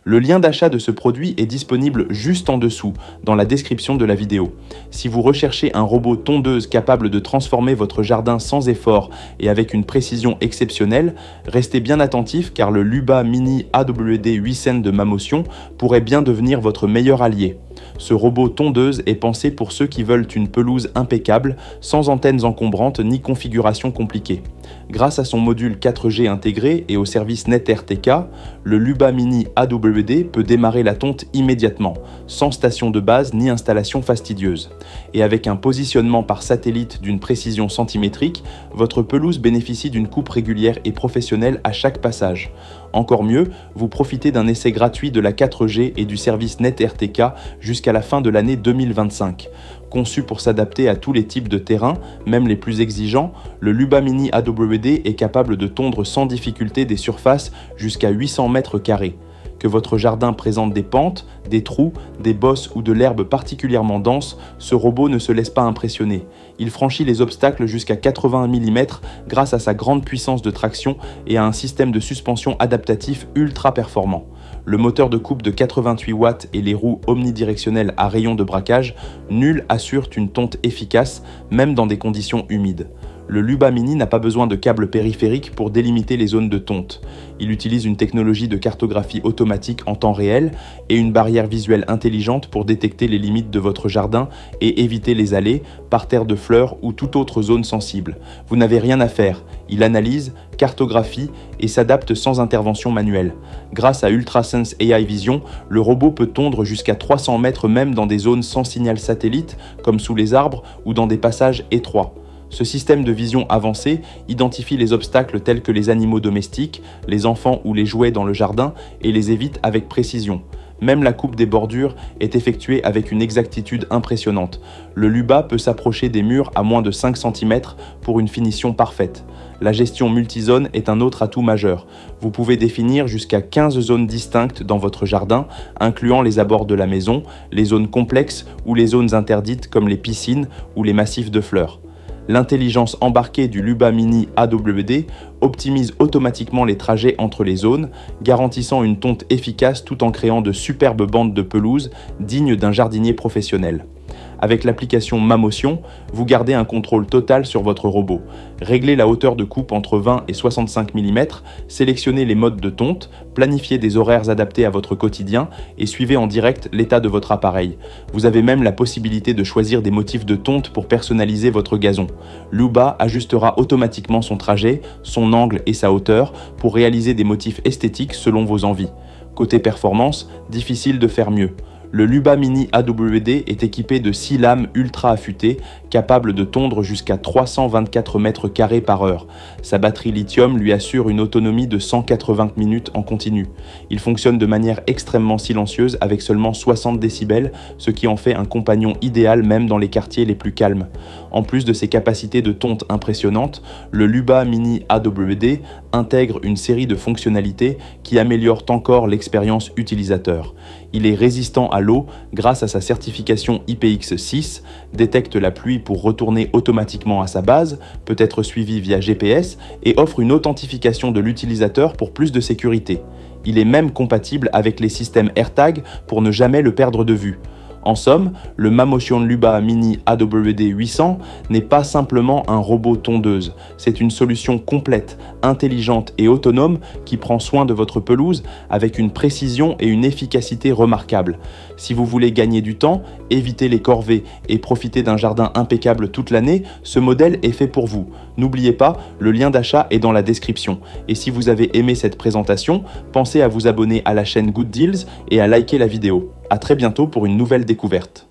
Le lien d'achat de ce produit est disponible juste en dessous, dans la description de la vidéo. Si vous recherchez un robot tondeuse capable de transformer votre jardin sans effort et avec une précision exceptionnelle, restez bien attentif car le Luba Mini AWD 800 de Mamotion pourrait bien devenir votre meilleur allié. Ce robot tondeuse est pensé pour ceux qui veulent une pelouse impeccable, sans antennes encombrantes ni configuration compliquée. Grâce à son module 4G intégré et au service NetRTK, le Luba Mini AWD peut démarrer la tonte immédiatement, sans station de base ni installation fastidieuse. Et avec un positionnement par satellite d'une précision centimétrique, votre pelouse bénéficie d'une coupe régulière et professionnelle à chaque passage. Encore mieux, vous profitez d'un essai gratuit de la 4G et du service NetRTK jusqu'à la fin de l'année 2025. Conçu pour s'adapter à tous les types de terrains, même les plus exigeants, le Luba Mini AWD est capable de tondre sans difficulté des surfaces jusqu'à 800 mètres carrés. Que votre jardin présente des pentes, des trous, des bosses ou de l'herbe particulièrement dense, ce robot ne se laisse pas impressionner. Il franchit les obstacles jusqu'à 80 mm grâce à sa grande puissance de traction et à un système de suspension adaptatif ultra performant. Le moteur de coupe de 88 watts et les roues omnidirectionnelles à rayon de braquage, nul assurent une tonte efficace, même dans des conditions humides. Le Luba Mini n'a pas besoin de câbles périphériques pour délimiter les zones de tonte. Il utilise une technologie de cartographie automatique en temps réel et une barrière visuelle intelligente pour détecter les limites de votre jardin et éviter les allées, parterres de fleurs ou toute autre zone sensible. Vous n'avez rien à faire, il analyse, cartographie et s'adapte sans intervention manuelle. Grâce à UltraSense AI Vision, le robot peut tondre jusqu'à 300 mètres même dans des zones sans signal satellite, comme sous les arbres ou dans des passages étroits. Ce système de vision avancée identifie les obstacles tels que les animaux domestiques, les enfants ou les jouets dans le jardin et les évite avec précision. Même la coupe des bordures est effectuée avec une exactitude impressionnante. Le Luba peut s'approcher des murs à moins de 5 cm pour une finition parfaite. La gestion multizone est un autre atout majeur. Vous pouvez définir jusqu'à 15 zones distinctes dans votre jardin, incluant les abords de la maison, les zones complexes ou les zones interdites comme les piscines ou les massifs de fleurs. L'intelligence embarquée du Luba Mini AWD optimise automatiquement les trajets entre les zones, garantissant une tonte efficace tout en créant de superbes bandes de pelouse dignes d'un jardinier professionnel. Avec l'application Mamotion, vous gardez un contrôle total sur votre robot. Réglez la hauteur de coupe entre 20 et 65 mm, sélectionnez les modes de tonte, planifiez des horaires adaptés à votre quotidien et suivez en direct l'état de votre appareil. Vous avez même la possibilité de choisir des motifs de tonte pour personnaliser votre gazon. Luba ajustera automatiquement son trajet, son angle et sa hauteur pour réaliser des motifs esthétiques selon vos envies. Côté performance, difficile de faire mieux. Le Luba Mini AWD est équipé de 6 lames ultra affûtées, capables de tondre jusqu'à 324 mètres carrés par heure. Sa batterie lithium lui assure une autonomie de 180 minutes en continu. Il fonctionne de manière extrêmement silencieuse avec seulement 60 décibels, ce qui en fait un compagnon idéal même dans les quartiers les plus calmes. En plus de ses capacités de tonte impressionnantes, le Luba Mini AWD intègre une série de fonctionnalités qui améliorent encore l'expérience utilisateur. Il est résistant à l'eau grâce à sa certification IPX6, détecte la pluie pour retourner automatiquement à sa base, peut être suivi via GPS et offre une authentification de l'utilisateur pour plus de sécurité. Il est même compatible avec les systèmes AirTag pour ne jamais le perdre de vue. En somme, le Mamotion Luba Mini AWD 800 n'est pas simplement un robot tondeuse, c'est une solution complète, intelligente et autonome qui prend soin de votre pelouse avec une précision et une efficacité remarquables. Si vous voulez gagner du temps, éviter les corvées et profiter d'un jardin impeccable toute l'année, ce modèle est fait pour vous. N'oubliez pas, le lien d'achat est dans la description. Et si vous avez aimé cette présentation, pensez à vous abonner à la chaîne Good Deals et à liker la vidéo. À très bientôt pour une nouvelle découverte.